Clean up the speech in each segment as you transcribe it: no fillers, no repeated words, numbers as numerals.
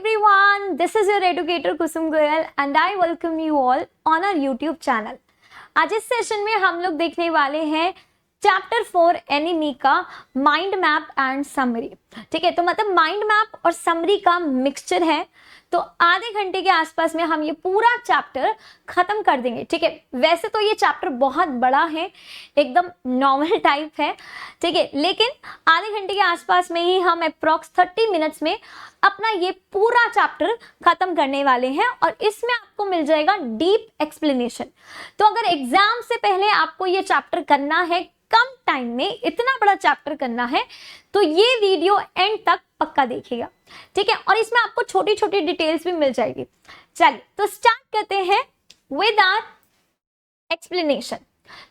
everyone, this is your educator Kusum Goyal and I welcome you all on our YouTube channel. आज इस session में हम लोग देखने वाले हैं चैप्टर 4 एनिमी का माइंड मैप एंड समरी। ठीक है, तो मतलब माइंड मैप और समरी का मिक्सचर है। तो आधे घंटे के आसपास में हम ये पूरा चैप्टर खत्म कर देंगे। ठीक है, वैसे तो ये चैप्टर बहुत बड़ा है, एकदम नॉर्मल टाइप है। ठीक है, लेकिन आधे घंटे के आसपास में ही हम अप्रॉक्स 30 मिनट्स में अपना ये पूरा चैप्टर खत्म करने वाले हैं और इसमें आपको मिल जाएगा डीप एक्सप्लेनेशन। तो अगर एग्जाम से पहले आपको ये चैप्टर करना है, कम टाइम में इतना बड़ा चैप्टर करना है, तो ये वीडियो एंड तक पक्का देखिएगा। ठीक है, और इसमें आपको छोटी छोटी डिटेल्स भी मिल जाएगी। चलिए तो स्टार्ट करते हैं विद आवर एक्सप्लेनेशन।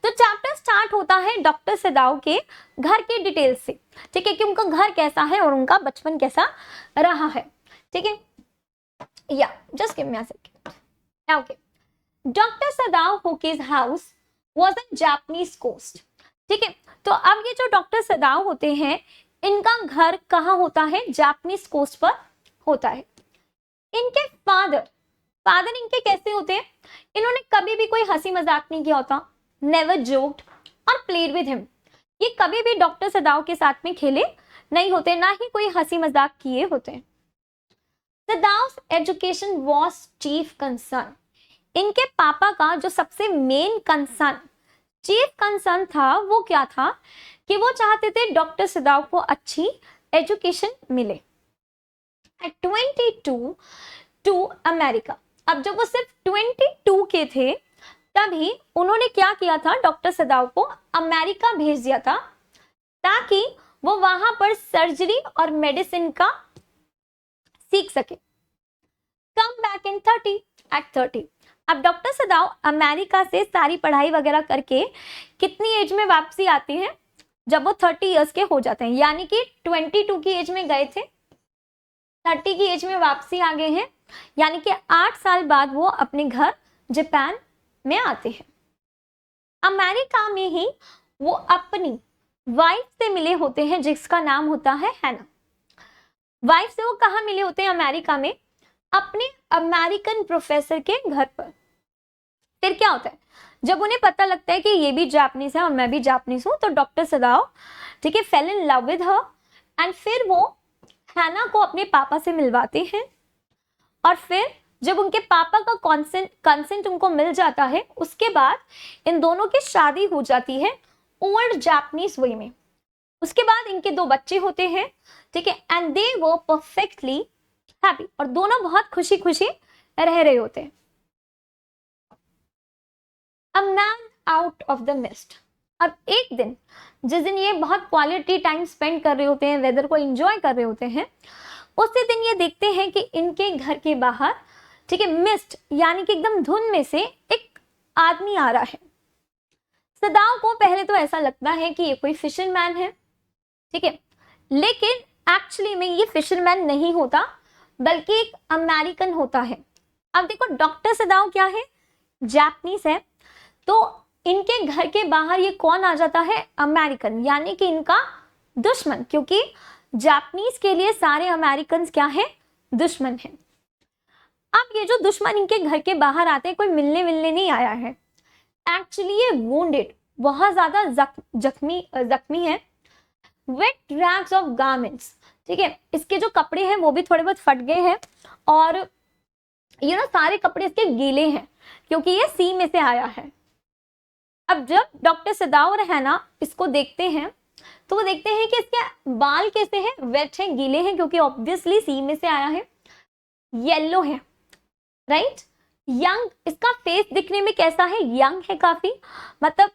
तो चैप्टर स्टार्ट होता है डॉक्टर सदाव के घर के डिटेल्स से। ठीक है, कि उनका घर कैसा है और उनका बचपन कैसा रहा है। ठीक है, या just give me a second. Okay, doctor Sadao Hoki's house was on Japanese coast. ठीक है, तो अब ये जो डॉक्टर सदाव होते हैं, इनका घर कहाँ होता है? जापानीज कोस्ट पर होता है। इनके फादर इनके कैसे होते हैं? इन्होंने कभी भी कोई हंसी मजाक नहीं किया होता, नेवर जोक्ड और प्लेड विद हिम। ये कभी भी डॉक्टर सदाव के साथ में खेले नहीं होते, ना ही कोई हंसी मजाक किए होते हैं। सदाव्स एजुकेशन वाज चीफ कंसर्न। इनके पापा का जो सबसे मेन चीफ कंसर्न था, वो क्या था कि वो चाहते थे डॉक्टर सदाव को अच्छी एजुकेशन मिले। At 22 to America. अब जब वो सिर्फ 22 के थे, तभी उन्होंने क्या किया था, डॉक्टर सदाव को अमेरिका भेज दिया था ताकि वो वहां पर सर्जरी और मेडिसिन का सीख सके। Come back in 30। अब डॉक्टर सदाव अमेरिका से सारी पढ़ाई वगैरह करके कितनी एज में वापसी आती है? जब वो 30 इयर्स के हो जाते हैं, यानी कि 22 की एज में गए थे, 30 की एज में वापसी आ गए हैं, यानी कि 8 साल बाद वो अपने घर जापान में आते हैं। अमेरिका में ही वो अपनी वाइफ से मिले होते हैं, जिसका नाम होता है हैना। वाइफ से वो कहाँ मिले होते हैं? अमेरिका में, अपने अमेरिकन प्रोफेसर के घर पर। फिर क्या होता है, जब उन्हें पता लगता है कि ये भी जापानीज है और मैं भी जापानीज हूं, तो डॉक्टर सदाव, ठीक है, fail in love with her and फिर वो हैना को अपने पापा से मिलवाते हैं। और फिर जब उनके पापा का कंसेंट उनको मिल जाता है, उसके बाद इन दोनों की शादी हो जाती है ओल्ड जापानीज वे में। उसके बाद इनके 2 बच्चे होते हैं। ठीक है, and they were perfectly happy, और दोनों बहुत खुशी खुशी रह रहे होते हैं। A man out of the mist. अब एक दिन, जिस दिन ये बहुत क्वालिटी टाइम स्पेंड कर रहे होते हैं, वेदर को एंजॉय कर रहे होते हैं, उसी दिन ये देखते हैं कि इनके घर के बाहर, ठीक है, मिस्ट यानी कि एकदम धुंध में से एक आदमी आ रहा है। सदाव को पहले तो ऐसा लगता है कि ये कोई फिशरमैन है। ठीक है, लेकिन एक्चुअली में ये फिशरमैन नहीं होता, बल्कि एक अमेरिकन होता है। अब देखो, डॉक्टर सदाव क्या है? जापानीज है। तो इनके घर के बाहर ये कौन आ जाता है? अमेरिकन, यानी कि इनका दुश्मन, क्योंकि जापानीज के लिए सारे अमेरिकन क्या है? दुश्मन है। अब ये जो दुश्मन इनके घर के बाहर आते हैं, कोई मिलने नहीं आया है। एक्चुअली ये वुंडेड, बहुत ज्यादा जख्मी है। Wet rags of garments. ठीक है, इसके जो कपड़े हैं वो भी थोड़े बहुत फट गए हैं, और ये ना सारे कपड़े इसके गीले हैं, क्योंकि ये सी में से आया है। अब जब डॉक्टर सदाव और हैना इसको देखते हैं, तो वो देखते हैं कि इसके बाल कैसे हैं? वेट हैं, गीले हैं, क्योंकि ऑब्वियसली सी में से आया है। येलो है, राइट। यंग, इसका फेस दिखने में कैसा है? यंग है काफी, मतलब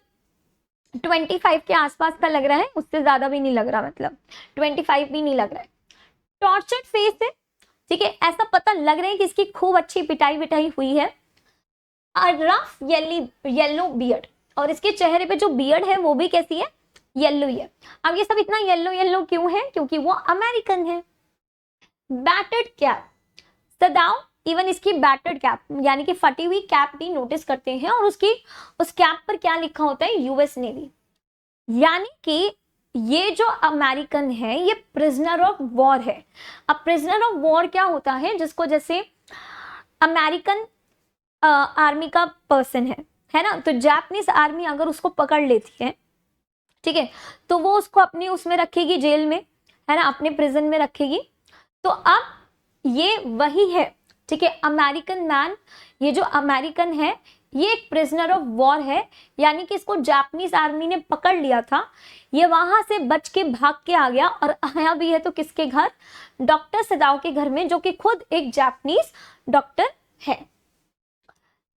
25 के आसपास का लग रहा है, उससे ज्यादा भी नहीं लग रहा, मतलब 25 भी नहीं लग रहा है। टॉर्चर्ड फेस है। ठीक है, ऐसा पता लग रहा है कि इसकी खूब अच्छी पिटाई विटाई हुई है। रफ येलो बियर्ड, और इसके चेहरे पे जो बियर्ड है वो भी कैसी है? येलो ही है। अब ये सब इतना येलो क्यों है? क्योंकि वो अमेरिकन है। Battered cap. सदाव इवन इसकी बैटर्ड कैप यानी कि फटी हुई कैप भी नोटिस करते हैं, और उस कैप पर क्या लिखा होता है? US navy. यानी कि ये जो अमेरिकन है ये प्रिजनर ऑफ वॉर है। अब प्रिजनर ऑफ वॉर क्या होता है, जिसको जैसे अमेरिकन आर्मी का पर्सन है ना, तो जापानीज आर्मी अगर उसको पकड़ लेती है, ठीक है, तो वो उसको अपनी उसमें रखेगी, जेल में, है ना, अपने प्रिजन में रखेगी। तो अब ये वही है, ठीक है, अमेरिकन मैन, ये जो अमेरिकन है ये एक प्रिजनर ऑफ वॉर है, यानी कि इसको जापानीज आर्मी ने पकड़ लिया था, ये वहां से बच के भाग के आ गया और आया भी है तो किसके घर, डॉक्टर सदाओ के घर में, जो कि खुद एक जापानीज डॉक्टर है।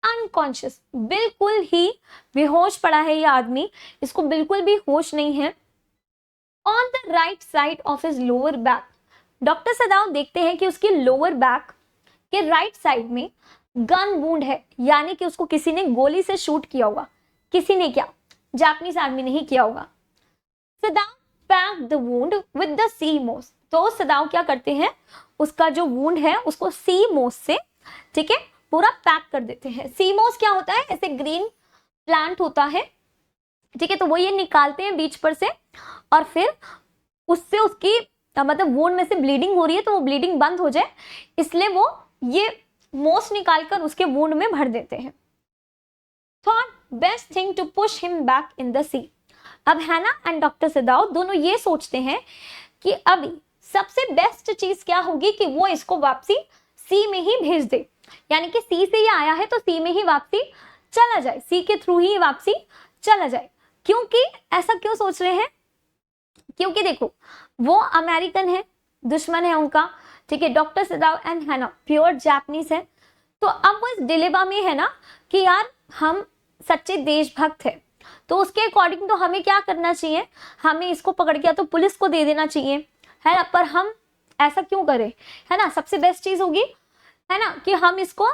अनकॉन्शियस, बिल्कुल ही बेहोश पड़ा है ये आदमी, इसको बिल्कुल भी होश नहीं है। On the right side of his lower back, doctor सदाओ देखते हैं कि उसकी लोअर बैक के राइट साइड में गन वुंड है, यानी कि उसको किसी ने गोली से शूट किया होगा। किसी ने क्या, जापानीज आर्मी ने ही किया होगा। Sadao pack the wound with the sea moss, तो सदाओ क्या करते हैं, उसका जो वुंड है उसको सी मोस से, ठीक है, पूरा पैक कर देते हैं। सी मोस क्या होता है, ऐसे ग्रीन प्लांट होता है, ठीक है, तो वो ये निकालते हैं बीच पर से, और फिर उससे उसकी मतलब वुंड में से ब्लीडिंग हो रही है तो वो ब्लीडिंग बंद हो जाए, इसलिए वो ये मोस निकालकर उसके वुंड में भर देते हैं। Thought best thing to push him back in the sea, अब हैना एंड डॉक्टर सदाओ दोनों ये सोचते हैं कि अभी सबसे बेस्ट चीज क्या होगी कि वो इसको वापसी सी में ही भेज दे, यानी कि सी से ये आया है तो सी में ही वापसी चला जाए, सी के थ्रू ही वापसी चला जाए। क्योंकि ऐसा क्यों सोच रहे हैं, क्योंकि देखो वो अमेरिकन है, दुश्मन है उनका, ठीक है, डॉक्टर सदाओ एंड हैना प्योर जापानीज है, तो अब वो इस डिलेमा में है ना कि यार हम सच्चे देशभक्त है, तो उसके अकॉर्डिंग तो हमें क्या करना चाहिए, हमें इसको पकड़ के या तो पुलिस को दे देना चाहिए, है ना, पर हम ऐसा क्यों करें, है ना, सबसे बेस्ट चीज होगी, है ना, कि हम इसको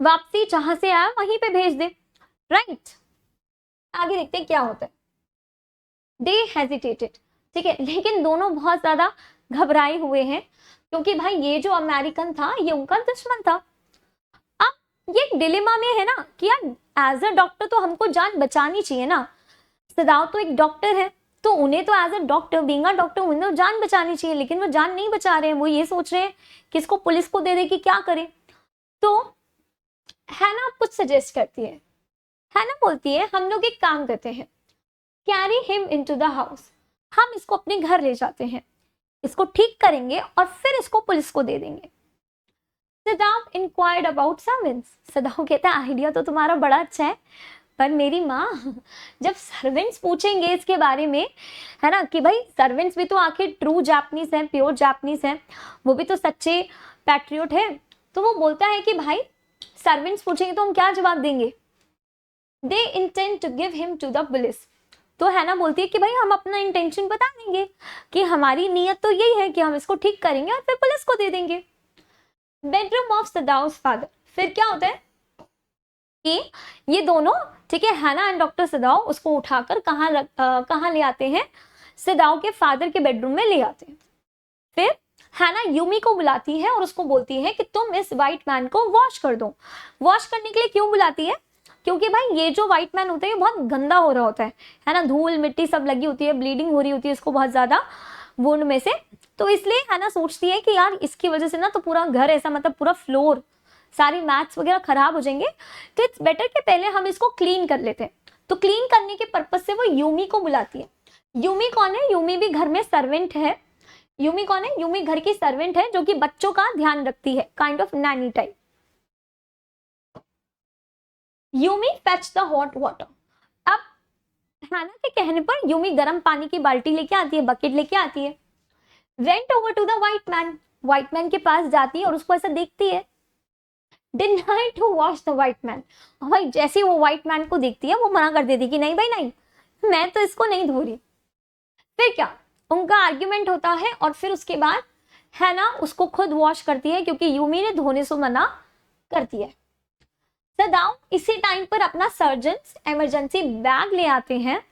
वापसी जहां से आया वहीं पे भेज दे, राइट। आगे देखते हैं क्या होता है। दे हेजिटेटेड, ठीक है, लेकिन दोनों बहुत ज्यादा घबराए हुए हैं, क्योंकि भाई ये जो अमेरिकन था ये उनका दुश्मन था। अब ये डिलेमा में है ना कि यार एज अ डॉक्टर तो हमको जान बचानी चाहिए ना, सदाओ तो एक डॉक्टर है, तो उन्हें तो as a doctor, being a doctor, उन्हें तो जान बचानी चाहिए, लेकिन वो जान नहीं बचा रहे हैं, वो ये सोच रहे हैं कि इसको पुलिस को दे दे कि क्या करे। तो हैना कुछ सजेस्ट करती है, हैना बोलती है हम लोग एक काम करते हैं, carry him into the house, हम इसको अपने घर ले जाते हैं, इसको ठीक करेंगे और फिर इसको पुलिस को दे देंगे। सदाओ इंक्वायर्ड अबाउट सर्वेंट्स, सदाओ कहता है आइडिया तो तुम्हारा बड़ा अच्छा है, पर मेरी माँ जब सर्वेंट्स पूछेंगे इसके बारे में, है ना, कि भाई सर्वेंट्स भी तो आखिर ट्रू जापानीज हैं, प्योर जापानीज हैं, वो भी तो सच्चे पैट्रियोट है, तो वो बोलता है कि भाई सर्वेंट्स पूछेंगे तो हम क्या जवाब देंगे। They intend to give him to the police, तो हैना बोलती है कि भाई हम अपना इंटेंशन बता देंगे कि हमारी नीयत तो यही है कि हम इसको ठीक करेंगे और फिर पुलिस को दे देंगे। बेडरूम ऑफ सदाओ's फादर, फिर क्या होता है कि ये दोनों, ठीक है, हैना एंड डॉक्टर सदाओ उसको उठाकर कहाँ ले आते हैं, सदाओ के फादर के बेडरूम में ले आते हैं। फिर हैना यूमी को बुलाती है और उसको बोलती है कि तुम इस व्हाइट मैन को वॉश कर दो। वॉश करने के लिए क्यों बुलाती है, क्योंकि भाई ये जो व्हाइट मैन होता है ये बहुत गंदा हो रहा होता है ना, धूल मिट्टी सब लगी होती है, ब्लीडिंग हो रही होती है इसको बहुत ज्यादा वुंड में से, तो इसलिए हैना सोचती है कि यार इसकी वजह से ना तो पूरा घर ऐसा, मतलब पूरा फ्लोर, सारी मैट्स वगैरह खराब हो जाएंगे, तो इट्स बेटर कि पहले हम इसको क्लीन कर लेते हैं। तो क्लीन करने के पर्पज से वो यूमी को बुलाती है। यूमी कौन है, यूमी भी घर में सर्वेंट है। यूमी कौन है, यूमी घर की सर्वेंट है जो कि बच्चों का ध्यान रखती है, kind of Naini type. Yumi fetch the hot water, अब हैना के कहने पर यूमी गर्म पानी की बाल्टी लेके आती है, बकेट लेके आती है। Went over to the white man के पास जाती है और उसको ऐसा देखती है। Denied to wash the white man, भाई जैसे वो व्हाइट मैन को देखती है वो मना कर देती कि नहीं भाई नहीं, मैं तो इसको नहीं धो रही। फिर क्या उनका आर्ग्यूमेंट होता है और फिर उसके बाद हैना उसको खुद वॉश करती है क्योंकि यूमी ने धोने से मना करती है। सदाओ इसी टाइम पर अपना सर्जन्स इमरजेंसी बैग ले आते हैं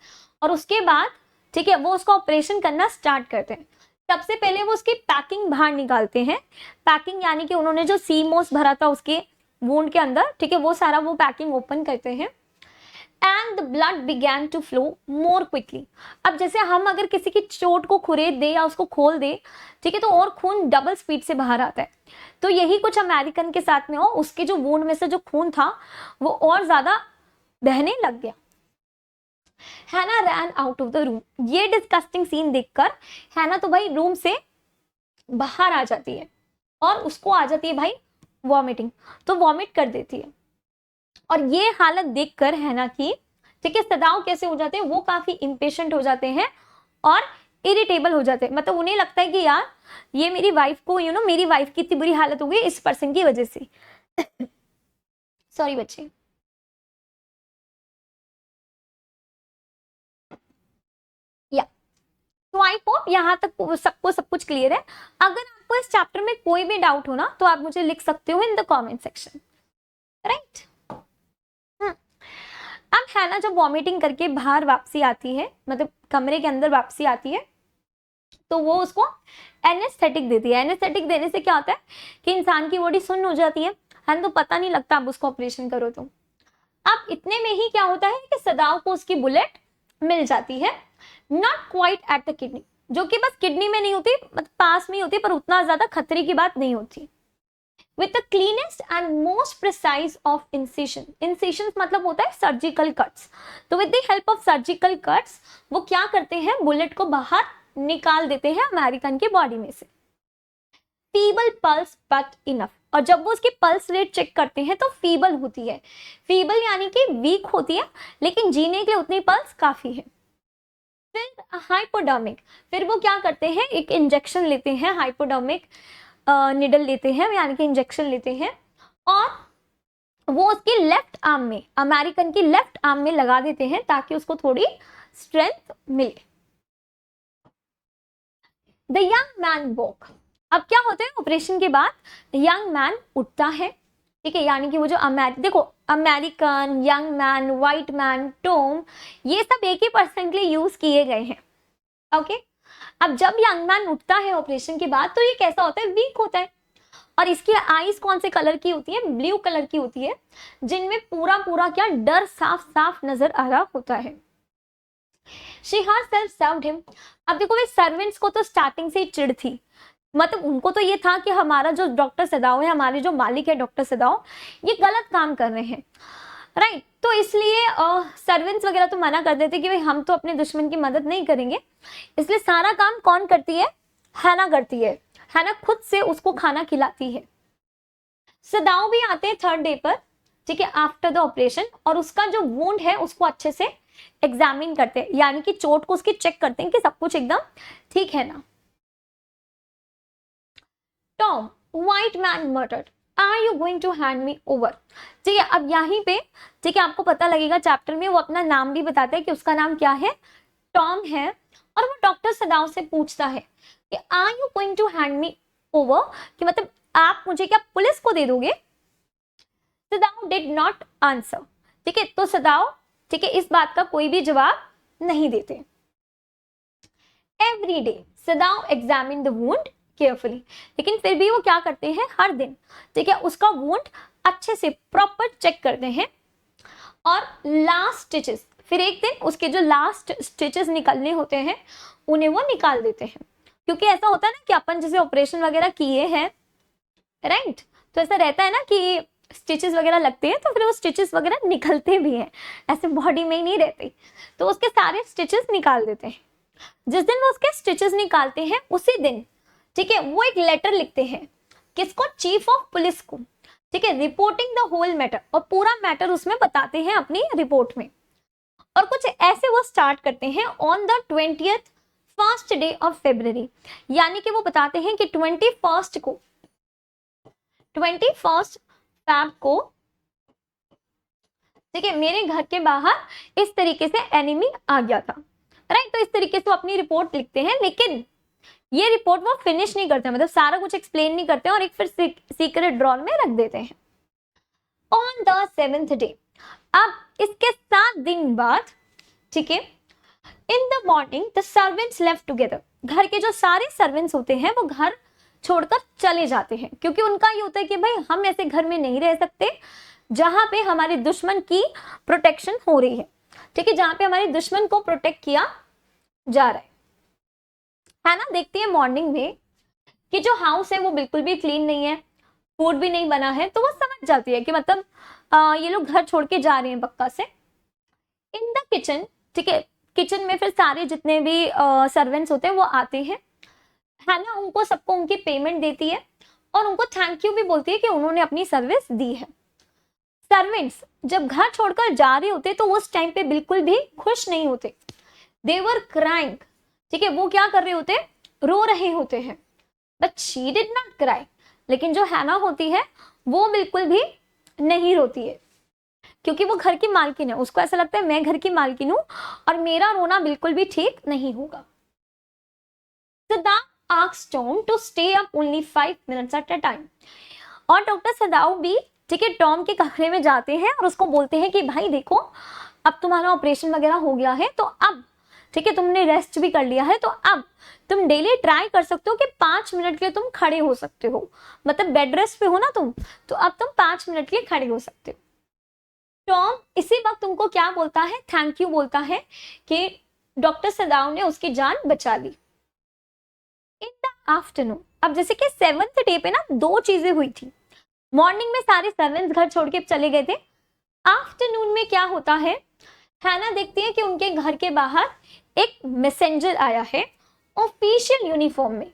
और उसके बाद, ठीक है, वो उसका ऑपरेशन करना स्टार्ट करते हैं। सबसे पहले वो उसकी पैकिंग बाहर निकालते हैं, पैकिंग यानी कि उन्होंने जो सीमोस भरा था उसके वुंड के अंदर, ठीक है, वो सारा वो पैकिंग ओपन करते हैं। And the blood began to flow more quickly. अब जैसे हम अगर किसी की चोट को खुरेद दे या उसको खोल दे, ठीक है, तो और खून डबल स्पीड से बाहर आता है। तो यही कुछ अमेरिकन के साथ में हो, उसके जो वुंड में से जो खून था वो और ज्यादा बहने लग गया। हैना ran out of the room. ये डिस्कस्टिंग सीन देखकर हैना तो भाई रूम से बाहर आ जाती है और उसको आ जाती है भाई वॉमिटिंग, तो वॉमिट कर देती है। और ये हालत देखकर हैना की, ठीक है, सदाओ कैसे हो जाते हैं, वो काफी इम्पेशेंट हो जाते हैं और इरिटेबल हो जाते हैं। मतलब उन्हें लगता है कि यार ये मेरी वाइफ को मेरी वाइफ की इतनी बुरी हालत हो गई इस पर्सन की वजह से। सॉरी बच्चे। या तो आई होप यहाँ तक सबको सब कुछ क्लियर है। अगर आपको इस चैप्टर में कोई भी डाउट हो ना तो आप मुझे लिख सकते हो in the comment section, right. अब हैना जब वॉमिटिंग करके बाहर वापसी आती है, मतलब कमरे के अंदर वापसी आती है, तो वो उसको एनेस्थेटिक देती है। एनेस्थेटिक देने से क्या होता है कि इंसान की बॉडी सुन्न हो जाती है ना, तो पता नहीं लगता अब उसको ऑपरेशन करो तो। अब इतने में ही क्या होता है कि सदाओ को उसकी बुलेट मिल जाती है, not quite at the kidney, जो कि बस किडनी में नहीं होती, मतलब पास में ही होती, पर उतना ज्यादा खतरे की बात नहीं होती। With the cleanest and most precise of incision. Incisions मतलब होता है सर्जिकल कट्स। तो with the help of surgical cuts वो क्या करते हैं, बुलेट को बाहर निकाल देते हैं अमेरिकन की बॉडी में से। Feeble pulse but enough. और जब वो उसकी पल्स रेट चेक करते हैं तो फीबल होती है। फीबल यानी कि वीक होती है, लेकिन जीने के लिए उतनी पल्स काफी है। फिर हाइपोडर्मिक, फिर वो क्या करते हैं, एक इंजेक्शन लेते हैं, हाइपोडर्मिक निडल लेते हैं, यानी कि इंजेक्शन लेते हैं, और वो उसकी लेफ्ट आर्म में, अमेरिकन की लेफ्ट आर्म में लगा देते हैं ताकि उसको थोड़ी स्ट्रेंथ मिले। The young man walk. अब क्या होता है, ऑपरेशन के बाद यंग मैन उठता है, ठीक है, यानी कि वो जो देखो American, young man, white man, Tom, ये सब एक ही पर्सन के लिए यूज किए गए हैं, ओके। अब जब यंग मैन उठता है ऑपरेशन के बाद तो ये कैसा होता है, वीक होता है, और इसकी आईज कौन से कलर की होती है, ब्लू कलर की होती है, जिनमें पूरा पूरा क्या डर साफ साफ नजर आ रहा होता है। She herself served him। अब देखो, वे सर्वेंट्स को तो स्टार्टिंग से ही चिढ़ थी, मतलब उनको तो ये था कि हमारा जो डॉक्टर सदाओ है, हमारे जो मालिक है डॉक्टर सदाओ, ये गलत काम कर रहे हैं, राइट। तो इसलिए सर्वेंट्स वगैरह तो मना कर देते कि भाई हम तो अपने दुश्मन की मदद नहीं करेंगे। इसलिए सारा काम कौन करती है, हैना करती है। हैना खुद से उसको खाना खिलाती है। सदाओ भी आते हैं थर्ड डे पर, ठीक है, आफ्टर द ऑपरेशन, और उसका जो वुंड है उसको अच्छे से एग्जामिन करते हैं, यानी कि चोट को उसकी चेक करते हैं कि सब कुछ एकदम ठीक है ना। Tom, white man murdered, are you going to hand me over. ठीक है, अब यहीं पे, ठीक है, आपको पता लगेगा चैप्टर में वो अपना नाम भी बताता है कि उसका नाम क्या है, टॉम है, और वो डॉक्टर सदाओ से पूछता है कि are you going to hand me over, कि मतलब आप मुझे क्या पुलिस को दे दोगे। सदाओ डिड नॉट आंसर, ठीक है, तो सदाओ, ठीक है, इस बात का कोई भी जवाब नहीं देते। Every day Sadao examine the wound carefully, लेकिन फिर भी वो क्या करते हैं, हर दिन, ठीक है, उसका वुंड अच्छे से प्रॉपर चेक करते हैं, और लास्ट स्टिचेस, फिर एक दिन उसके जो लास्ट स्टिचेस निकलने होते हैं उन्हें वो निकाल देते हैं। क्योंकि ऐसा होता है ना कि अपन जैसे ऑपरेशन वगैरह किए हैं, राइट, तो ऐसा रहता है ना कि स्टिचेस वगैरह लगते हैं तो फिर वो स्टिचेस वगैरह निकलते भी हैं, ऐसे बॉडी में ही नहीं रहते, तो उसके सारे स्टिचेस निकाल देते हैं। जिस दिन वो उसके स्टिचेस निकालते हैं उसी दिन, ठीक है, वो एक लेटर लिखते हैं, किसको, चीफ ऑफ पुलिस को, ठीक है, रिपोर्टिंग द होल मैटर, और पूरा मैटर उसमें बताते हैं अपनी रिपोर्ट में। और कुछ ऐसे वो स्टार्ट करते हैं, on the 20th first day of February, यानी कि वो बताते हैं कि 21st को, 21st Feb को, ठीक है, मेरे घर के बाहर इस तरीके से एनिमी आ गया था, राइट। तो इस तरीके से वो अपनी रिपोर्ट लिखते हैं, लेकिन ये रिपोर्ट वो फिनिश नहीं करते, मतलब सारा कुछ एक्सप्लेन नहीं करते और एक फिर सीक्रेट ड्रॉर में रख देते हैं। ऑन द 7th डे, अब इसके 7 दिन बाद, ठीक है, in the morning the servants left together, घर के जो सारे सर्वेंट्स होते हैं वो घर छोड़कर चले जाते हैं, क्योंकि उनका ये होता है कि भाई हम ऐसे घर में नहीं रह सकते, जहां पे हमारे दुश्मन की प्रोटेक्शन हो रही है, ठीक है, जहां पे हमारे दुश्मन को प्रोटेक्ट किया जा रहा है ना। देखती है मॉर्निंग में कि जो हाउस है वो बिल्कुल भी क्लीन नहीं है, फूड भी नहीं बना है, तो वो समझ जाती है कि मतलब ये लोग घर छोड़ के जा रहे हैं पक्का से। इन द किचन, ठीक है, किचन में फिर सारे जितने भी सर्वेंट्स होते हैं वो आते हैं, है ना, उनको सबको उनकी पेमेंट देती है और उनको थैंक यू भी बोलती है कि उन्होंने अपनी सर्विस दी है। सर्वेंट्स जब घर छोड़कर जा रहे होते तो उस टाइम पे बिल्कुल भी खुश नहीं होते, दे वर क्राइंग, ठीक है, वो क्या कर रहे होते, रो रहे होते हैं। But she did not cry, लेकिन जो हैना होती है वो बिल्कुल भी नहीं रोती है, क्योंकि वो घर की मालकिन है, उसको ऐसा लगता है मैं घर की मालकिन हूं और मेरा रोना बिल्कुल भी ठीक नहीं होगा। Sadao asks Tom to stay up only 5 minutes at a time, और डॉक्टर सदाव भी, ठीक है, टॉम के कमरे में जाते हैं और उसको बोलते हैं कि भाई देखो अब तुम्हारा ऑपरेशन वगैरह हो गया है, तो अब ठीक है तुमने रेस्ट भी कर लिया है, तो अब तुम डेली ट्राई कर सकते हो कि 5 मिनट के लिए तुम खड़े हो सकते हो, मतलब बेड रेस्ट पे हो ना तुम, तो अब तुम 5 मिनट के लिए खड़े हो सकते हो। टॉम इसी वक्त तुमको क्या बोलता है, थैंक यू बोलता है कि डॉक्टर सदाव ने उसकी जान बचा ली। इन द आफ्टरनून, अब जैसे कि 7th डे पे ना 2 चीजें हुई थी। मॉर्निंग में सारे सर्वेंट्स घर छोड़ के चले गए थे। आफ्टरनून में क्या होता है, हैना देखती है कि उनके घर के बाहर एक मैसेंजर आया है ऑफिशियल यूनिफॉर्म में,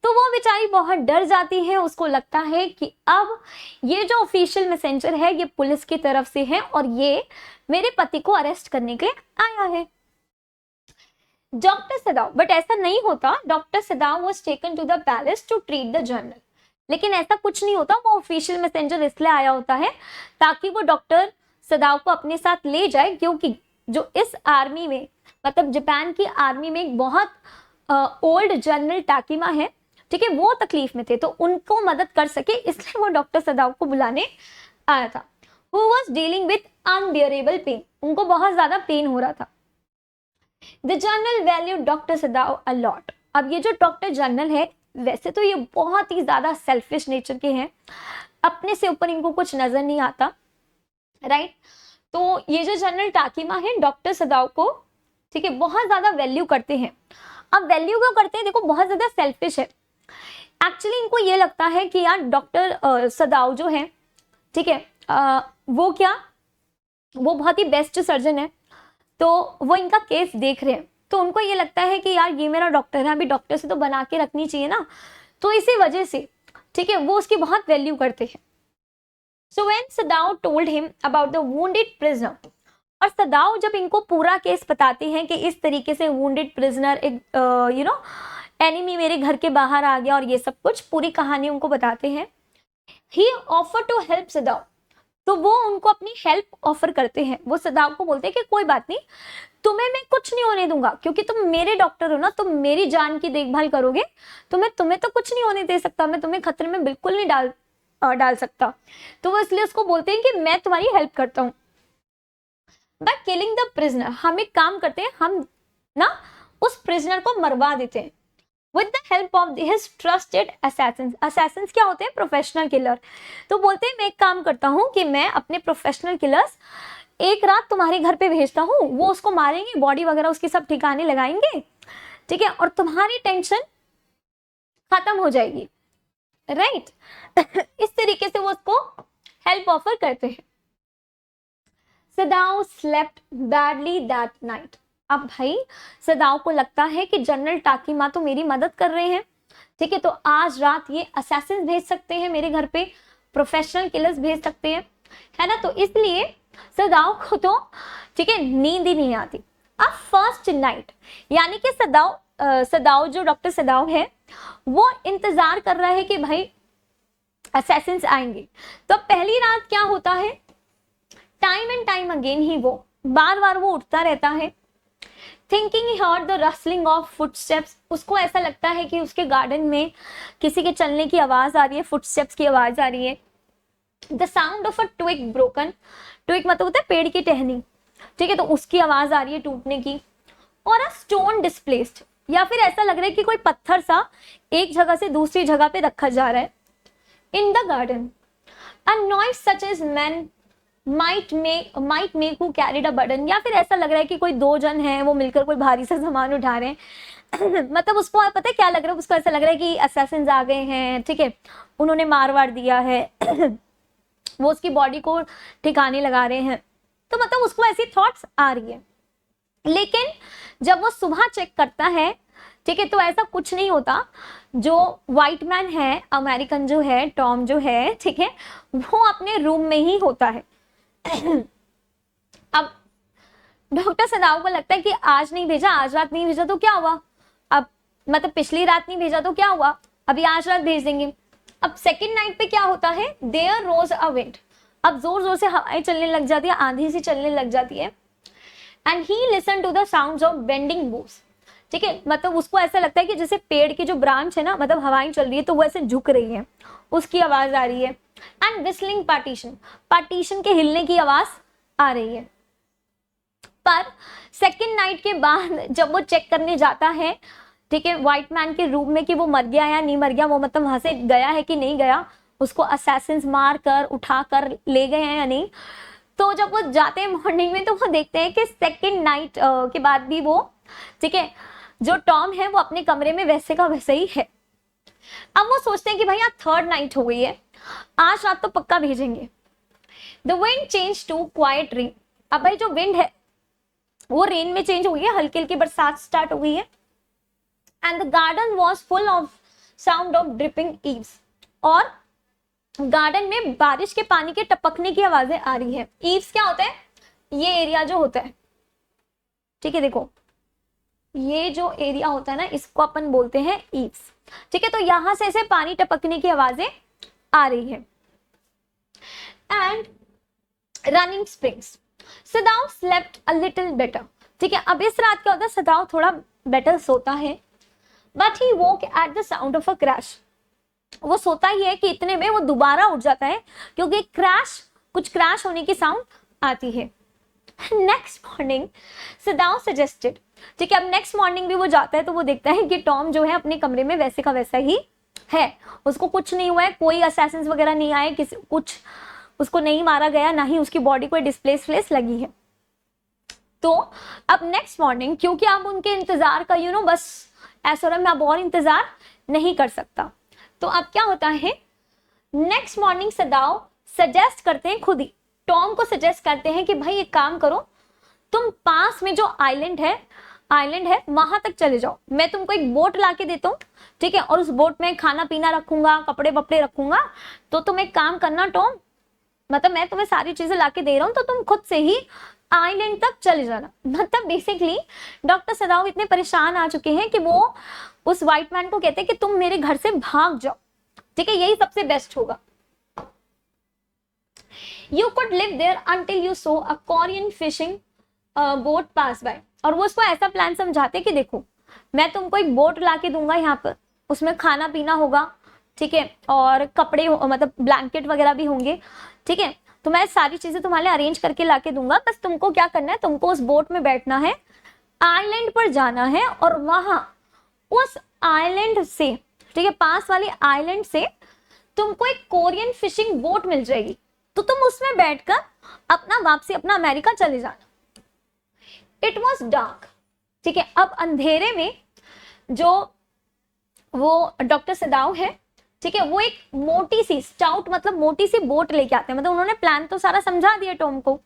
तो वो बेचारी बहुत डर जाती है, उसको लगता है कि अब ये जो ऑफिशियल मैसेंजर है ये पुलिस की तरफ से है और ये मेरे पति को अरेस्ट करने के लिए आया है। डॉक्टर सदाव, बट ऐसा नहीं होता, doctor Sadao was taken to the palace to treat the general, लेकिन ऐसा कुछ नहीं होता, वो ऑफिशियल मैसेंजर इसलिए आया होता है ताकि वो डॉक्टर सदाव को अपने साथ ले जाए, क्योंकि जो इस आर्मी में, मतलब जापान की आर्मी में एक बहुत ओल्ड जनरल टाकिमा है, ठीक है, वो तकलीफ में थे, तो उनको मदद कर सके, इसलिए वो डॉक्टर सदाव को बुलाने आया था। Who was dealing with unbearable pain, उनको बहुत ज्यादा पेन हो रहा था। The general valued doctor सदाव a lot, अब ये जो डॉक्टर जनरल है वैसे तो ये बहुत ही ज्यादा सेल्फिश नेचर के हैं, अपने से ऊपर इनको कुछ नजर नहीं आता, राइट। तो ये जो जनरल टाकिमा है डॉक्टर सदाव को, ठीक है, बहुत ज्यादा वैल्यू करते हैं। अब वैल्यू क्यों करते हैं, देखो बहुत ज्यादा सेल्फिश है। एक्चुअली इनको ये लगता है कि यार डॉक्टर सदाव जो है, ठीक है, वो क्या, वो बहुत ही बेस्ट सर्जन है, तो वो इनका केस देख रहे हैं, तो उनको ये लगता है कि यार ये मेरा डॉक्टर है, अभी डॉक्टर से तो बना के रखनी चाहिए ना, तो इसी वजह से, ठीक है, वो उसकी बहुत वैल्यू करते हैं। So when सदाव told him about the wounded prisoner, और सदाव जब इनको पूरा केस बताते हैं कि इस तरीके से वुंडेड प्रिजनर, एक एनिमी मेरे घर के बाहर आ गया और ये सब कुछ पूरी कहानी उनको बताते हैं, ही ऑफर टू हेल्प सदाव, तो वो उनको अपनी हेल्प ऑफर करते हैं। वो सदाव को बोलते हैं कि कोई बात नहीं, तुम्हें मैं कुछ नहीं होने दूंगा, क्योंकि तुम मेरे डॉक्टर हो ना, तुम मेरी जान की देखभाल करोगे, तो मैं तुम्हें तो कुछ नहीं होने दे सकता, मैं तुम्हें खतरे में बिल्कुल नहीं डाल सकता, तो वो इसलिए उसको बोलते हैं कि मैं तुम्हारी हेल्प करता हूँ बाय किलिंग द प्रिजनर, हम एक काम करते हैं, हम ना उस प्रिजनर को मरवा देते हैं with the help of his trusted assassins। assassins क्या होते हैं, प्रोफेशनल किलर। तो बोलते हैं मैं एक काम करता हूँ कि मैं अपने प्रोफेशनल किलर्स एक रात तुम्हारे घर पे भेजता हूँ, वो उसको मारेंगे, बॉडी वगैरह उसकी सब ठिकाने लगाएंगे, ठीक है, और तुम्हारी टेंशन खत्म हो जाएगी, राइट। इस तरीके से वो उसको हेल्प ऑफर करते हैं। सदाव स्लेप्ट बैडली दैट नाइट, अब भाई सदाव को लगता है कि जनरल टाकिमा तो मेरी मदद कर रहे हैं, ठीक है, तो आज रात ये असैसिन भेज सकते हैं मेरे घर पे, प्रोफेशनल किलर्स भेज सकते हैं, है ना, तो इसलिए सदाव को तो, ठीक है, नींद ही नहीं आती। अब फर्स्ट नाइट, यानी कि सदाव जो डॉक्टर सदाव है वो इंतजार कर रहा है कि भाई असैसिन्स आएंगे। तो पहली रात क्या होता है, टाइम एंड टाइम अगेन ही वो बार बार वो उठता रहता है, thinking he heard the rustling of footsteps, उसको ऐसा लगता है कि उसके गार्डन में किसी के चलने की आवाज आ रही है, फुटस्टेप्स की आवाज आ रही है। The sound of a twig broken, twig मतलब होता है पेड़ की टहनी, ठीक है, तो उसकी आवाज आ रही है टूटने की, और अ स्टोन डिस्प्लेस्ड, या फिर ऐसा लग रहा है कि कोई पत्थर सा एक जगह से दूसरी जगह पे रखा जा रहा है। In the garden a noise such as man might make who carried a burden, या फिर ऐसा लग रहा है कि कोई दो जन हैं वो मिलकर कोई भारी सा सामान उठा रहे हैं मतलब उसको पता है क्या लग रहा है, उसको ऐसा लग रहा है कि असैसिन्स आ गए हैं, ठीक है, उन्होंने मार वार दिया है वो उसकी बॉडी को ठिकाने लगा रहे हैं, तो मतलब उसको ऐसी थॉट्स आ रही है। लेकिन जब वो सुबह चेक करता है, ठीक है, तो ऐसा कुछ नहीं होता। जो व्हाइट मैन है, अमेरिकन जो है, टॉम जो है, ठीक है, वो अपने रूम में ही होता है अब डॉक्टर सदाव को लगता है कि आज नहीं भेजा, आज रात नहीं भेजा तो क्या हुआ, अब मतलब पिछली रात नहीं भेजा तो क्या हुआ, अभी आज रात भेज देंगे। अब सेकेंड नाइट पे क्या होता है, देयर रोज अ विंड, अब जोर जोर से हवाएं चलने लग जाती है, आंधी सी चलने लग जाती है। And he listen to the sounds of bending boughs, ठीक है, मतलब उसको ऐसा लगता है कि जैसे पेड़ की जो ब्रांच है ना, मतलब हवाएं चल रही है तो वो ऐसे झुक रही है, उसकी आवाज आ रही है। एंड विस्लिंग पार्टीशन, पार्टीशन के हिलने की आवाज आ रही है। पर सेकेंड नाइट के बाद जब वो चेक करने जाता है, ठीक है, व्हाइट मैन के रूम में कि वो मर गया या नहीं मर गया, वो मतलब वहां से गया है कि नहीं गया, उसको असैसिन्स मार कर उठा कर ले गए हैं या नहीं, तो जब वो जाते हैं मॉर्निंग में तो वो देखते हैं कि सेकेंड नाइट के बाद भी वो, ठीक है, जो टॉम है वो अपने कमरे में वैसे का वैसे ही है। अब वो सोचते हैं कि भाई आज थर्ड नाइट हो गई है, आज रात तो पक्का भेजेंगे। The wind change to quiet rain, अब भाई जो विंड है वो रेन में चेंज हो गई है, हल्की हल्की बरसात स्टार्ट हो गई है। And the garden was full of sound of dripping eaves, और गार्डन में बारिश के पानी के टपकने की आवाजें आ रही है। ईव्स क्या होता है, ये एरिया जो होता है, ठीक है, देखो ये जो एरिया होता है ना, इसको अपन बोलते हैं ईव्स, ठीक है, तो यहां से ऐसे पानी टपकने की आवाजें आ रही है। And running springs, सदाव slept a little better, ठीक है, अब इस रात क्या होता है, सदाव थोड़ा बेटर सोता है। But he woke at the sound of a crash, वो सोता ही है कि इतने में वो दोबारा उठ जाता है क्योंकि कुछ क्रैश होने की साउंड आती है। नेक्स्ट मॉर्निंग सदाव सजेस्टेड, ठीक है, अब नेक्स्ट मॉर्निंग भी वो जाता है तो वो देखता है कि टॉम जो है अपने कमरे में वैसे का वैसा ही है, उसको कुछ नहीं हुआ है, कोई असैसिन्स वगैरह नहीं आए, किसी कुछ उसको नहीं मारा गया, ना ही उसकी बॉडी को डिस्प्लेस लगी है। तो अब नेक्स्ट मॉर्निंग, क्योंकि आप उनके इंतजार का बस ऐसा रहा, मैं अब और इंतजार नहीं कर सकता, तो अब क्या होता है, नेक्स्ट मॉर्निंग सदाव सजेस्ट करते हैं, खुद ही टॉम को सजेस्ट करते हैं कि भाई एक काम करो, तुम पास में जो आइलैंड है वहां तक चले जाओ, मैं तुमको एक बोट ला के देता हूँ, ठीक है, और उस बोट में खाना पीना रखूंगा, कपड़े वपड़े रखूंगा, तो तुम एक काम करना टॉम, मतलब मैं तुम्हें सारी चीजें ला के दे रहा हूँ, तो तुम खुद से ही आइलैंड तक चले जाना। मतलब बेसिकली डॉक्टर सदाव इतने परेशान आ चुके हैं कि वो उस व्हाइट मैन को कहते हैं कि तुम मेरे घर से भाग जाओ, ठीक है, यही सबसे बेस्ट होगा। You could live there until you saw a Korean fishing boat pass by, और वो उसको ऐसा प्लान समझाते कि देखो मैं तुमको एक बोट ला के दूंगा यहाँ पर, उसमें खाना पीना होगा, ठीक है, और कपड़े मतलब ब्लैंकेट वगैरह भी होंगे, ठीक है, तो मैं सारी चीजें तुम्हारे अरेंज करके ला के दूंगा, बस तुमको क्या करना है, तुमको उस बोट में बैठना है, आइलैंड पर जाना है, और वहां उस आइलैंड से, ठीक है, पास वाली आइलैंड से तुमको एक कोरियन फिशिंग बोट मिल जाएगी, तो तुम उसमें बैठकर अपना वापसी अपना अमेरिका चले जाना। इट वॉज डार्क, ठीक है, अब अंधेरे में जो वो डॉक्टर सदाव है, ठीक है, वो एक मोटी सी स्टाउट मतलब मोटी सी बोट लेके आते हैं, मतलब उन्होंने प्लान तो सारा समझा दिया टॉम को,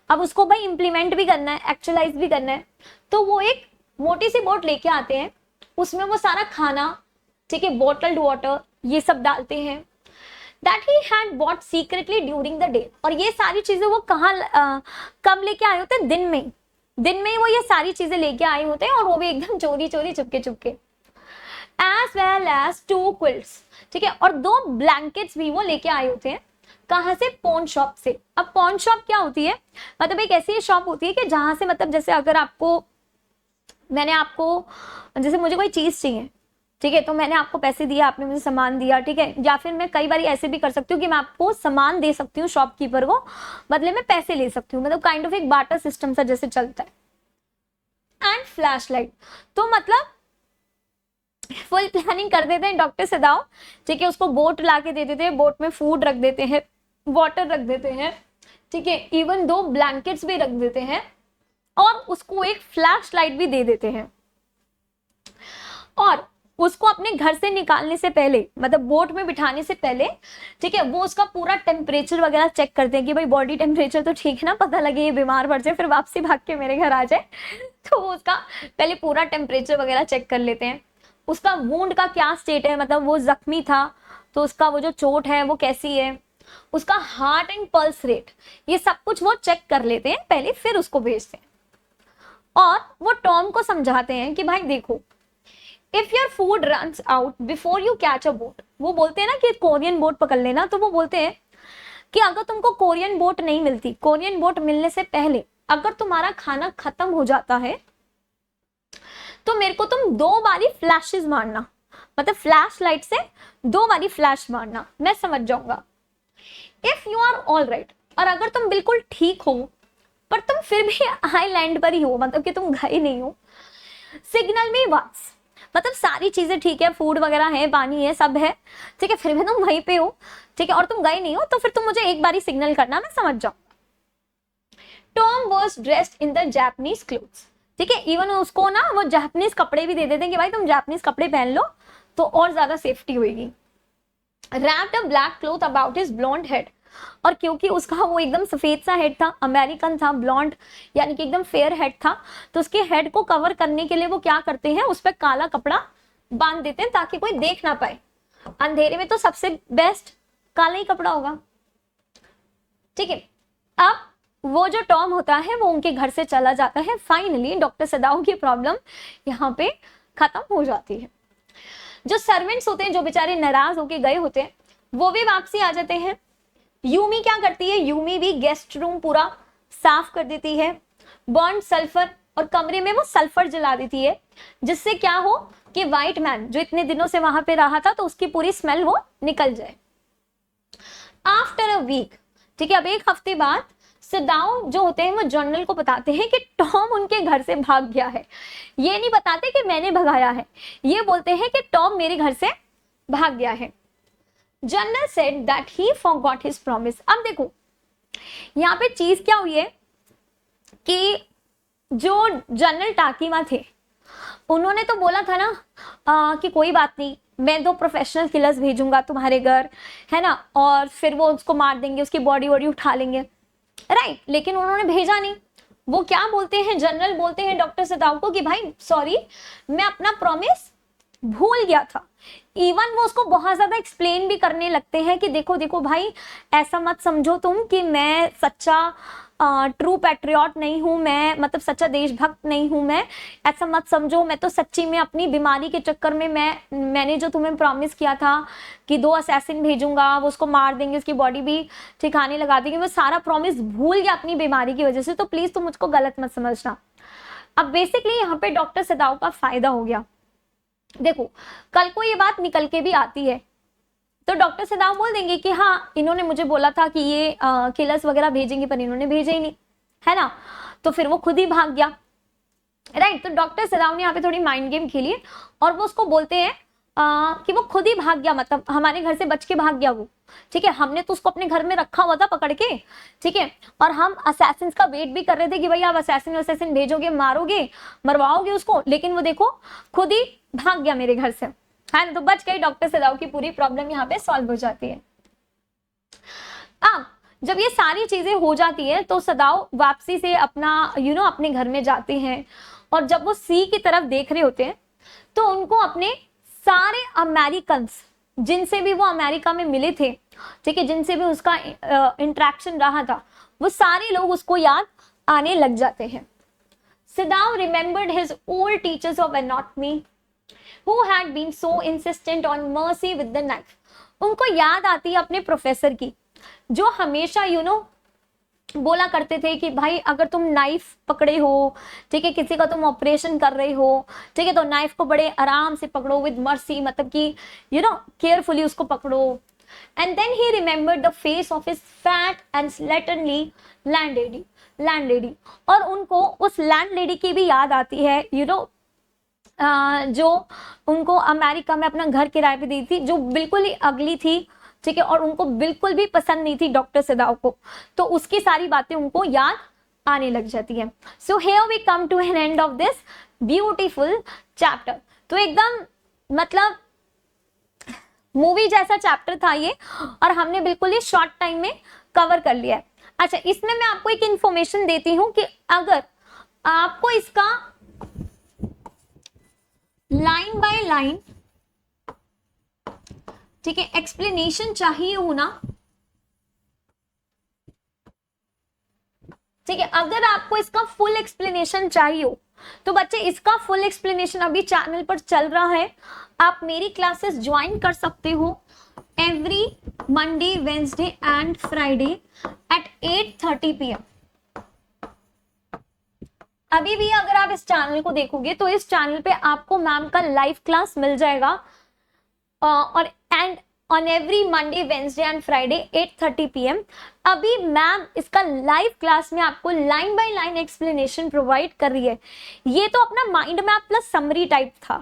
अब उसको भाई इंप्लीमेंट भी करना है, एक्चुअलाइज भी करना है, तो वो एक मोटी सी बोट लेके आते हैं, उसमें वो सारा खाना, ठीक है, बॉटल्ड वाटर ये सब डालते हैं, that he had bought secretly during the day, और ये सारी चीजें वो कब लेके आए होते हैं, दिन में ही वो ये सारी चीजें लेके आए होते हैं, और वो भी एकदम चोरी चुपके, as well as 2 quilts, ठीक है, और 2 ब्लैंकेट्स भी वो लेके आए होते हैं, कहां से, पॉन शॉप से। अब पॉन शॉप क्या होती है, मतलब एक ऐसी शॉप होती है कि जहां से मतलब जैसे अगर मैंने आपको जैसे मुझे कोई चीज चाहिए, ठीक है, तो मैंने आपको पैसे दिए, आपने मुझे सामान दिया, ठीक है, या फिर मैं कई बार ऐसे भी कर सकती हूँ कि मैं आपको सामान दे सकती हूँ शॉपकीपर को, बदले में पैसे ले सकती हूँ, मतलब काइंड ऑफ एक बार्टर सिस्टम सा जैसे चलता है। एंड फ्लैश लाइट, तो मतलब फुल प्लानिंग कर देते हैं डॉक्टर सदाव, ठीक है, उसको बोट ला के दे देते हैं, बोट में फूड रख देते हैं, वाटर रख देते हैं, ठीक है, इवन 2 ब्लैंकेट्स भी रख देते हैं और उसको एक फ्लैश लाइट भी दे देते हैं। और उसको अपने घर से निकालने से पहले, मतलब बोट में बिठाने से पहले, ठीक है, वो उसका पूरा टेम्परेचर वगैरह चेक करते हैं कि भाई बॉडी टेम्परेचर तो ठीक है ना, पता लगे ये बीमार पड़ जाए फिर वापसी भाग के मेरे घर आ जाए। तो वो उसका पहले पूरा टेम्परेचर वगैरह चेक कर लेते हैं, उसका वुंड का क्या स्टेट है, मतलब वो जख्मी था तो उसका वो जो चोट है वो कैसी है, उसका हार्ट एंड पल्स रेट, ये सब कुछ वो चेक कर लेते हैं पहले, फिर उसको भेजते हैं। और वो टॉम को समझाते हैं कि भाई देखो, if your food runs out before you catch a boat, वो बोलते हैं ना कि कोरियन बोट पकड़ लेना, तो वो बोलते हैं कि अगर तुमको कोरियन बोट नहीं मिलती, कोरियन बोट मिलने से पहले अगर तुम्हारा खाना खत्म हो जाता है तो मेरे को तुम 2 बारी फ्लैशेस मारना, मतलब फ्लैश लाइट से 2 बारी फ्लैश मारना, मैं समझ जाऊंगा। If you are all right, और अगर तुम बिल्कुल ठीक हो पर तुम फिर भी आइलैंड पर ही हो, मतलब कि तुम गए नहीं हो, सिग्नल मी वंस, मतलब सारी चीजें ठीक है, फूड वगैरह है, पानी है, सब है, ठीक है, फिर भी तुम वहीं पे हो, ठीक है, और तुम गए नहीं हो, तो फिर तुम मुझे एक बारी सिग्नल करना, मैं समझ जाऊं। Tom was dressed in the Japanese clothes, ठीक है, इवन उसको ना वो जापानीज कपड़े भी दे देते हैं कि भाई तुम जापानीज कपड़े पहन लो तो और ज्यादा सेफ्टी होगी। Wrapped a black cloth about his blond head, और क्योंकि उसका वो एकदम सफेद सा हेड था, अमेरिकन था, ब्लॉन्ड यानी कि एकदम फेयर हेड था, तो उसके हेड को कवर करने के लिए वो क्या करते हैं, उस पर काला कपड़ा बांध देते हैं ताकि कोई देख ना पाए। अंधेरे में तो सबसे बेस्ट काला ही कपड़ा होगा, ठीक है। अब वो जो टॉम होता है वो उनके घर से चला जाता है। फाइनली डॉक्टर सदाओ की प्रॉब्लम यहाँ पे खत्म हो जाती है। जो सर्वेंट्स होते हैं, जो बेचारे नाराज होके गए होते हैं, वो भी वापसी आ जाते हैं। यूमी क्या करती है, यूमी भी गेस्ट रूम पूरा साफ कर देती है, बर्न सल्फर, और कमरे में वो सल्फर जला देती है, जिससे क्या हो कि व्हाइट मैन जो इतने दिनों से वहां पे रहा था तो उसकी पूरी स्मेल वो निकल जाए। आफ्टर अ वीक, ठीक है, अब 1 हफ्ते बाद सदाओ जो होते हैं वो जनरल को बताते हैं कि टॉम उनके घर से भाग गया है। ये नहीं बताते कि मैंने भगाया है, ये बोलते हैं कि टॉम मेरे घर से भाग गया है। General said that he forgot his promise. अब देखो यहाँ पे चीज क्या हुई है कि जो जनरल टाकीमा थे उन्होंने तो बोला था ना कि कोई बात नहीं, मैं 2 प्रोफेशनल किलर्स भेजूंगा तुम्हारे घर, है ना, और फिर वो उसको मार देंगे, उसकी बॉडी वॉडी उठा लेंगे, राइट। लेकिन उन्होंने भेजा नहीं। वो क्या बोलते हैं, जनरल बोलते हैं डॉक्टर सदाओ को कि भाई सॉरी, मैं अपना प्रॉमिस भूल गया था। इवन वो उसको बहुत ज्यादा एक्सप्लेन भी करने लगते हैं कि देखो देखो भाई, ऐसा मत समझो तुम कि मैं सच्चा ट्रू पैट्रियट नहीं हूं, मैं मतलब सच्चा देशभक्त नहीं हूं, मैं ऐसा मत समझो, मैं तो सच्ची में अपनी बीमारी के चक्कर में मैंने जो तुम्हें प्रॉमिस किया था कि 2 असैसिन भेजूंगा, वो उसको मार देंगे, उसकी बॉडी भी ठिकाने लगा देंगे, वो सारा प्रॉमिस भूल गया अपनी बीमारी की वजह से, तो प्लीज तुम मुझको गलत मत समझना। अब बेसिकली यहाँ पे डॉक्टर सदाओ का फायदा हो गया। देखो कल को ये बात निकल के भी आती है तो डॉक्टर सदाओ बोल देंगे कि हाँ इन्होंने मुझे बोला था कि ये किलर्स वगैरह भेजेंगे पर इन्होंने भेजे ही नहीं, है ना, तो फिर वो खुद ही भाग गया, राइट। तो डॉक्टर सदाओ ने यहाँ पे थोड़ी माइंड गेम खेली और वो उसको बोलते हैं कि वो खुद ही भाग गया, मतलब हमारे घर से बच के भाग गया वो, ठीक है, हमने तो उसको अपने घर में रखा हुआ था पकड़ के, ठीक है, और हम असैसिन्स का वेट भी कर रहे थे कि भाई आप असैसिन भेजोगे, मारोगे, मरवाओगे उसको, लेकिन वो देखो खुद ही भाग गया मेरे घर से, है ना। तो बच गई, डॉक्टर सदाओ की पूरी प्रॉब्लम यहाँ पे सॉल्व हो जाती है। अब जब ये सारी चीजें हो जाती है तो सदाओ वापसी से अपना अपने घर में जाते हैं, और जब वो सी की तरफ देख रहे होते हैं तो उनको अपने सारे अमेरिकन्स जिनसे भी वो अमेरिका में मिले थे, ठीक है, जिनसे भी उसका इंटरेक्शन रहा था, वो सारे लोग उसको याद आने लग जाते हैं। Sadao remembered his old teachers of anatomy who had been so insistent on mercy with the knife। उनको याद आती है अपने प्रोफेसर की, जो हमेशा बोला करते थे कि भाई अगर तुम नाइफ पकड़े हो, ठीक है, किसी का तुम ऑपरेशन कर रहे हो, ठीक है, तो नाइफ को बड़े आराम से पकड़ो विद मर्सी, मतलब कि केयरफुली उसको पकड़ो। And then he remembered the face of his fat and slatternly landlady, और उनको उस लैंडलेडी की भी याद आती है जो उनको अमेरिका में अपना घर किराए पे दी थी, जो बिल्कुल ही अगली थी, ठीक है, और उनको बिल्कुल भी पसंद नहीं थी डॉक्टर सदाव को, तो उसकी सारी बातें उनको याद आने लग जाती है। So here we come to an end of this beautiful chapter. तो एकदम मतलब मूवी जैसा चैप्टर था ये, और हमने बिल्कुल ही शॉर्ट टाइम में कवर कर लिया है। अच्छा, इसमें मैं आपको एक इंफॉर्मेशन देती हूं कि अगर आपको इसका लाइन बाय लाइन, ठीक है, एक्सप्लेनेशन चाहिए हो ना, ठीक है, अगर आपको इसका फुल एक्सप्लेनेशन चाहिए हो तो बच्चे इसका फुल एक्सप्लेनेशन अभी चैनल पर चल रहा है, आप मेरी क्लासेस ज्वाइन कर सकते हो every Monday, Wednesday and Friday at 8:30 PM। अभी भी अगर आप इस चैनल को देखोगे तो इस चैनल पे आपको मैम का लाइव क्लास मिल जाएगा, और and on every Monday, Wednesday and Friday 8:30 PM। अभी मैम इसका लाइव क्लास में आपको line by line explanation provide कर रही है। ये तो अपना mind map plus summary type था,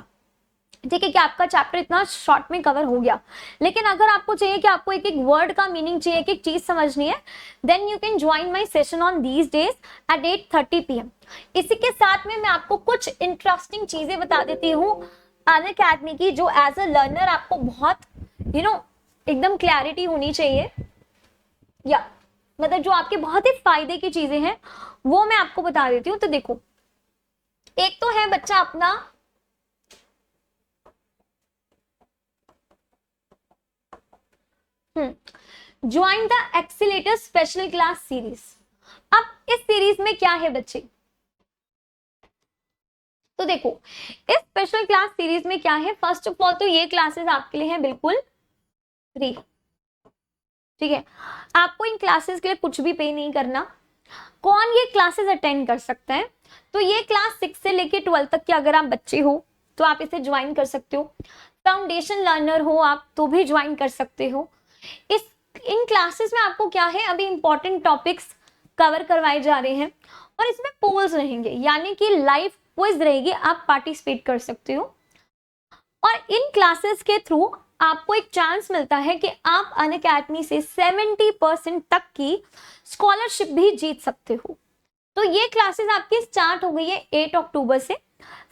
ठीक है, कि आपका चैप्टर इतना शॉर्ट में कवर हो गया। लेकिन अगर आपको चाहिए कि आपको एक एक वर्ड का मीनिंग चाहिए, एक एक चीज समझनी है, then you can join my session on these days at 8:30 PM। इसी के साथ में मैं आपको कुछ इंटरेस्टिंग चीजें बता देती हूँ अनअकैडमी की, जो एज अ लर्नर आपको बहुत एकदम क्लैरिटी होनी चाहिए, या मतलब जो आपके बहुत ही फायदे की चीजें हैं वो मैं आपको बता देती हूँ। तो देखो, एक तो है बच्चा अपना join the accelerator special class series. अब इस सीरीज में क्या है बच्चे, तो देखो इस स्पेशल क्लास सीरीज में क्या है, फर्स्ट ऑफ ऑल तो ये क्लासेस आपके लिए हैं बिल्कुल फ्री, ठीक है, आपको इन क्लासेस के लिए कुछ भी पे नहीं करना। कौन ये क्लासेस अटेंड कर सकता है, तो ये क्लास 6 से लेके 12 तक के अगर आप बच्चे हो तो आप इसे ज्वाइन कर सकते हो। फाउंडेशन लर्नर हो आप तो भी ज्वाइन कर सकते हो। इन क्लासेस में आपको क्या है, अभी इंपॉर्टेंट टॉपिक्स कवर करवाए जा रहे हैं, और इसमें पोल्स रहेंगे, यानी कि लाइव क्विज रहेगी, आप पार्टिसिपेट कर सकते हो। और इन क्लासेस के थ्रू आपको एक चांस मिलता है कि आप अनअकैडमी से 70% तक की स्कॉलरशिप भी जीत सकते हो। तो ये क्लासेस आपकी स्टार्ट हो गई है 8 अक्टूबर से,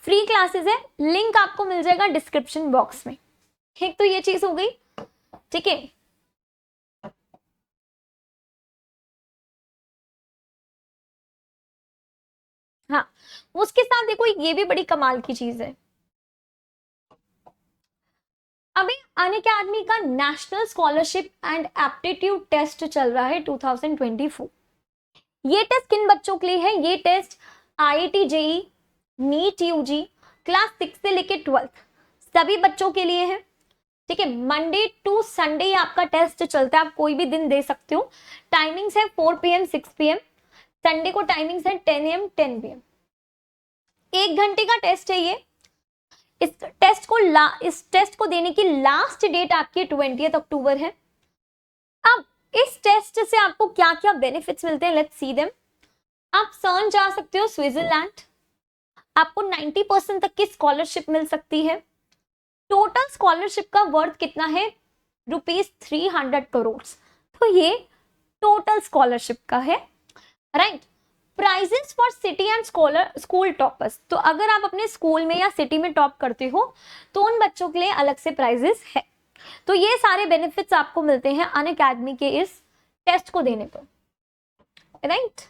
फ्री क्लासेस है, लिंक आपको मिल जाएगा डिस्क्रिप्शन बॉक्स में। ठीक, तो ये चीज हो गई, ठीक है। हाँ, उसके साथ देखो ये भी बड़ी कमाल की चीज है, अभी अनअकैडमी का national scholarship and aptitude test चल रहा है 2024। ये टेस्ट किन बच्चों के लिए है, ये test IIT JEE NEET UG class 6 से लेके 12 सभी बच्चों के लिए है, ठीक है। मंडे टू संडे आपका टेस्ट चलता है, आप कोई भी दिन दे सकते हो। टाइमिंग्स है 4 PM 6 PM, संडे को टाइमिंग्स है 10 AM 10 PM। 1 घंटे का टेस्ट है ये। इस टेस्ट को देने की लास्ट डेट आपकी 20 अक्टूबर है। अब इस टेस्ट से आपको क्या क्या बेनिफिट्स मिलते हैं, लेट्स सी देम। आप सर्न जा सकते हो स्विट्जरलैंड, आपको 90% तक की स्कॉलरशिप मिल सकती है। टोटल स्कॉलरशिप का वर्थ कितना है, ₹300 करोड़। तो ये टोटल स्कॉलरशिप का है, right. Prizes for city and school toppers, तो अगर आप अपने स्कूल में या सिटी में टॉप करते हो तो उन बच्चों के लिए अलग से प्राइजेस है। तो ये सारे बेनिफिट्स आपको मिलते हैं अनअकैडमी के इस टेस्ट को देने पर, राइट।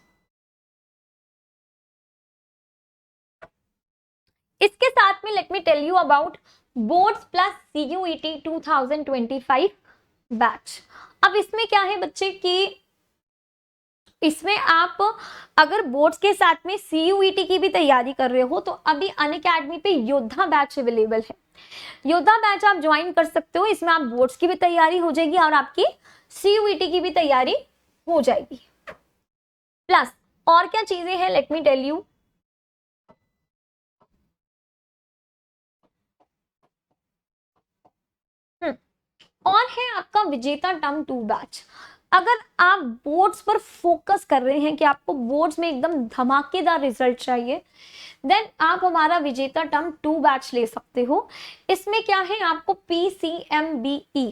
इसके साथ में let me tell you about boards plus CUET 2025 batch. अब इसमें क्या है बच्चे कि इसमें आप अगर बोर्ड्स के साथ में CUET की भी तैयारी कर रहे हो तो अभी अनअकैडमी पे योद्धा बैच अवेलेबल है। योद्धा बैच आप ज्वाइन कर सकते हो, इसमें आप बोर्ड्स की भी तैयारी हो जाएगी और आपकी CUET की भी तैयारी हो जाएगी। प्लस और क्या चीजें हैं, लेट मी टेल यू। और है आपका विजेता टर्म 2 बैच। अगर आप बोर्ड्स पर फोकस कर रहे हैं कि आपको बोर्ड्स में एकदम धमाकेदार रिजल्ट चाहिए, देन आप हमारा विजेता टर्म 2 बैच ले सकते हो। इसमें क्या है, आपको PCMBE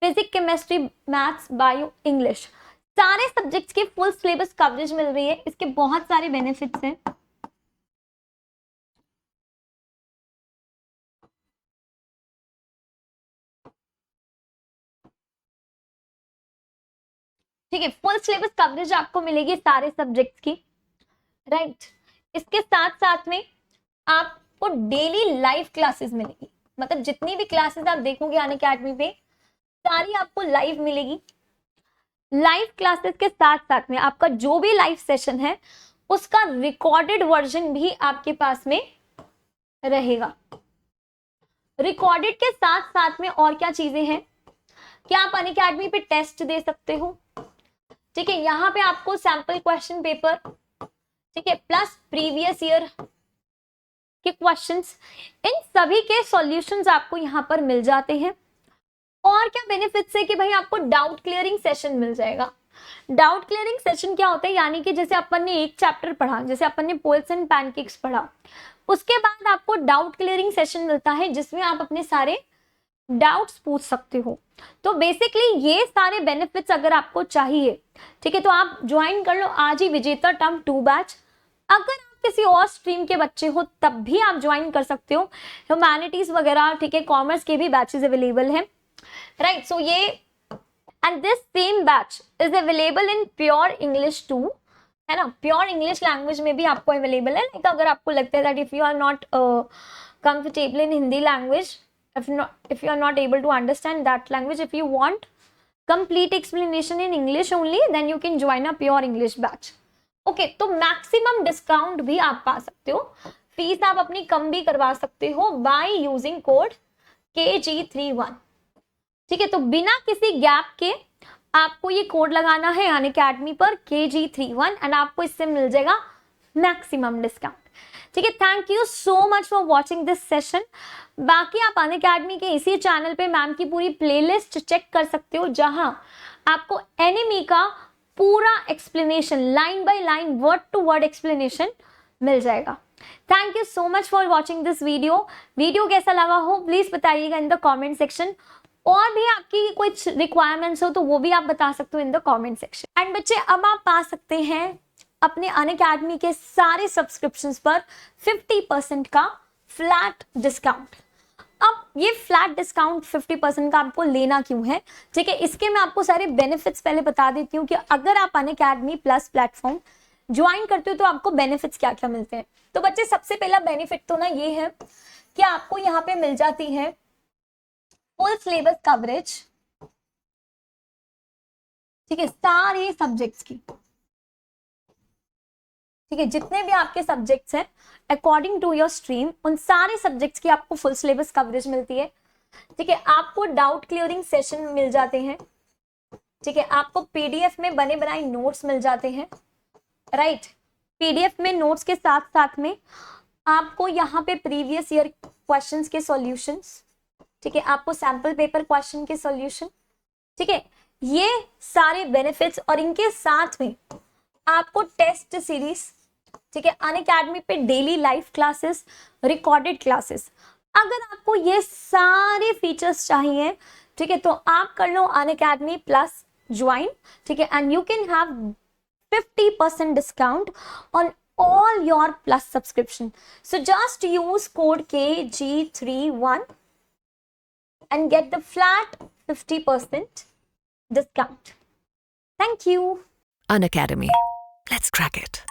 physics, chemistry, maths, bio, English, सारे सब्जेक्ट्स की फुल सिलेबस कवरेज मिल रही है। इसके बहुत सारे बेनिफिट्स हैं। ठीक है, फुल सिलेबस कवरेज आपको मिलेगी सारे सब्जेक्ट्स की, राइट। इसके साथ साथ में आपको डेली लाइव क्लासेस मिलेगी, मतलब जितनी भी क्लासेस आप देखोगे अनअकैडमी पे सारी आपको लाइव मिलेगी। लाइव क्लासेस के साथ साथ में आपका जो भी लाइव सेशन है उसका रिकॉर्डेड वर्जन भी आपके पास में रहेगा। रिकॉर्डेड के साथ साथ में और क्या चीजें हैं कि आप अनअकैडमी पे टेस्ट दे सकते हो। ठीक है, यहाँ पे आपको सैंपल क्वेश्चन पेपर, ठीक है, प्लस प्रीवियस ईयर के क्वेश्चंस, इन सभी के सॉल्यूशंस आपको यहाँ पर मिल जाते हैं। और क्या बेनिफिट्स है कि भाई आपको डाउट क्लियरिंग सेशन मिल जाएगा। डाउट क्लियरिंग सेशन क्या होता है, यानी कि जैसे अपन ने एक चैप्टर पढ़ा, जैसे अपन ने पोल्स एंड पैनकेक्स पढ़ा, उसके बाद आपको डाउट क्लियरिंग सेशन मिलता है जिसमें आप अपने सारे डाउट्स पूछ सकते हो। तो बेसिकली ये सारे बेनिफिट्स अगर आपको चाहिए, ठीक है, तो आप ज्वाइन कर लो आज ही विजेता टर्म 2 बैच। अगर आप किसी और स्ट्रीम के बच्चे हो तब भी आप ज्वाइन कर सकते हो, ह्यूमैनिटीज वगैरह, ठीक है, कॉमर्स के भी बैचेस अवेलेबल हैं, राइट। सो ये and this same batch is available in pure English too, है ना, प्योर इंग्लिश लैंग्वेज में भी आपको अवेलेबल है। लाइक अगर आपको लगता है that if you are not comfortable in Hindi language, if you are not able to understand that language, if you want complete explanation in English only, then you can join a pure English batch. Okay, तो maximum discount भी आप पा सकते हो, fees आप अपनी कम भी करवा सकते हो बाय यूजिंग कोड KG31। ठीक है, तो बिना किसी गैप के आपको ये कोड लगाना है अनअकैडमी पर KG31 एंड आपको इससे मिल जाएगा मैक्सिमम डिस्काउंट। ठीक है, thank you so much for watching this session. बाकी आप अनअकैडमी के इसी चैनल पे मैम की पूरी प्लेलिस्ट चेक कर सकते हो जहां आपको एनिमी का पूरा explanation, line by line, word to word explanation मिल जाएगा। Thank you so much for watching this video. Video कैसा लगा हो प्लीज बताइएगा इन द कॉमेंट सेक्शन। और भी आपकी कुछ रिक्वायरमेंट्स हो तो वो भी आप बता सकते हो in the comment section. And बच्चे अब आप पा सकते हैं अपने अनअकैडमी के सारे सब्सक्रिप्शंस पर 50% का फ्लैट डिस्काउंट। अब ये फ्लैट डिस्काउंट 50% का आपको लेना क्यों है, ठीक है, इसके मैं आपको सारे बेनिफिट्स पहले बता देती हूँ कि अगर आप अनअकैडमी प्लस प्लेटफॉर्म ज्वाइन करते हो तो आपको बेनिफिट्स क्या क्या मिलते हैं। तो बच्चे सबसे पहला बेनिफिट तो ना ये है कि आपको यहाँ पे मिल जाती है फुल सिलेबस कवरेज, ठीक है, सारे सब्जेक्ट्स की। ठीक है, जितने भी आपके सब्जेक्ट्स हैं अकॉर्डिंग टू योर स्ट्रीम, उन सारे सब्जेक्ट्स की आपको फुल सिलेबस कवरेज मिलती है। ठीक है, आपको डाउट क्लियरिंग सेशन मिल जाते हैं। ठीक है, आपको पीडीएफ में बने बनाए नोट्स मिल जाते हैं, राइट। पीडीएफ में नोट्स के साथ साथ में आपको यहाँ पे प्रीवियस ईयर क्वेश्चंस के सॉल्यूशंस, ठीक है, आपको सैंपल पेपर क्वेश्चन के सॉल्यूशन, ठीक है, ये सारे बेनिफिट्स और इनके साथ में आपको टेस्ट सीरीज, ठीक है, अनअकैडमी पे daily live classes, recorded classes. अगर आपको ये सारे फीचर्स चाहिए, ठीक है, तो आप कर लो अनअकैडमी प्लस ज्वाइन, ठीक है, and you can have 50% discount on all your plus subscription. So just use code KG31 and get the flat 50% discount. Thank you. Unacademy. Let's crack it.